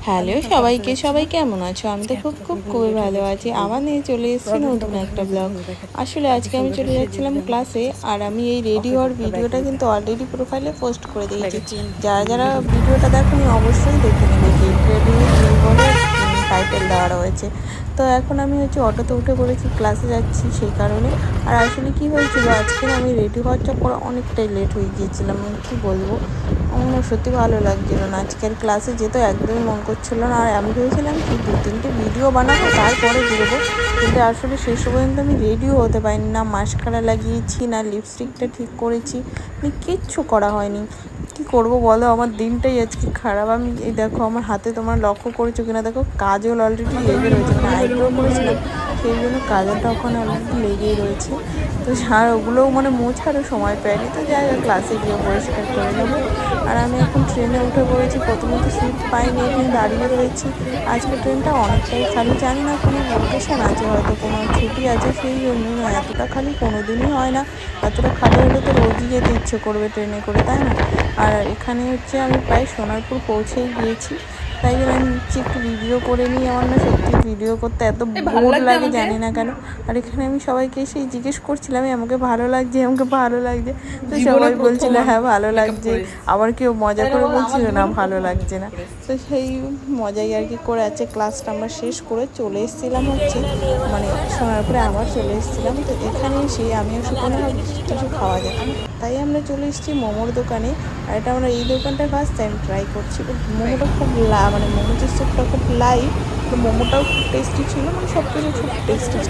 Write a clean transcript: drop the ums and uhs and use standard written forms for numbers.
Hello সবাইকে, সবাই কেমন আছো? আমি তো খুবই ভালো আছি। আবার নিয়ে চলে এসেছি নতুন একটা ব্লগ। আসলে আজকে আমি চলে যাচ্ছিলাম ক্লাসে, আর আমি এই রেডি হওয়ার ভিডিওটা কিন্তু অলরেডি প্রোফাইলে পোস্ট করে দিয়েছি। যারা যারা ভিডিওটা দেখোনি অবশ্যই দেখে নেবে। গেট রেডি বলে টাইটেল দেওয়া রয়েছে। তো এখন আমি অটোতে উঠে পড়েছি, ক্লাসে যাচ্ছি সেই কারণে। আর আসলে কি হয়েছিল, আজকে আমি রেডি হওয়ার চক্করে অনেকটাই লেট হয়ে গিয়েছিলাম। কি বলবো, আমার সত্যি ভালো লাগছিল না। আজকের ক্লাসে যেতে একদমই মন করছিল না। আর আমি ভেবেছিলাম কি 2-3টে ভিডিও বানাবো, তারপরে বেরোবো। কিন্তু আসলে শেষ পর্যন্ত আমি রেডিও হতে পারিনি। না মাস্কারা লাগিয়েছি, না লিপস্টিকটা ঠিক করেছি, কিচ্ছু করা হয়নি। কি করব বলো, আমার দিনটাই আজকে খারাপ। আমি এই দেখো আমার হাতে, তোমার লক্ষ্য করেছো কিনা দেখো, কাজল অলরেডি লেগে রয়েছে। মানে আইব্রো করেছিলাম, সেই জন্য কাজলটা ওখানে অলরেডি লেগেই রয়েছে। তো আর ওগুলোও মানে মোছারও সময় পাইনি। তো যাই হোক, ক্লাসে গিয়ে পরিষ্কার করে নেবো। আর আমি এখন ট্রেনে উঠে পড়েছি। প্রথমে তো সিট পাইনি, এখানে দাঁড়িয়ে রয়েছি। আজকে ট্রেনটা অনেকটাই খালি, জানি না কোনো লোকেশান আছে, হয়তো কোনো ছুটি আছে সেই জন্য। এতটা খালি কোনো দিনই হয় না। এতটা খালি হলে তো রোজই যেতে ইচ্ছে করবে ট্রেনে করে, তাই না? আর এখানে আমি প্রায় সোনারপুর পৌঁছেই গিয়েছি। তাই জন্য আমি একটু ভিডিও করে নিই। আমার না সত্যি ভিডিও করতে এত বোর লাগে জানি না কেন। আর এখানে আমি সবাইকে এসেই জিজ্ঞেস করছিলাম আমাকে ভালো লাগছে, আমাকে ভালো লাগছে। তো সবাই বলছিল হ্যাঁ ভালো লাগছে, আবার কেউ মজা করে বলছিল না ভালো লাগছে না। তো সেই মজাই আর কি করে আছে। ক্লাসটা আমরা শেষ করে চলে এসেছিলাম মানে সোনারপুরে আবার চলে এসেছিলাম। তো এখানে এসে আমি কোনো কিছু খাওয়া যায়, তাই আমরা চলে এসেছি মোমোর দোকানে। আর এটা আমরা এই দোকানটা ফার্স্ট টাইম ট্রাই করছি। মোমোটা খুব মানে মোমো যে স্যুপটা খুব লাইট, তো মোমোটাও খুব টেস্টি ছিল, মানে সব কিছু খুব টেস্টি ছিল।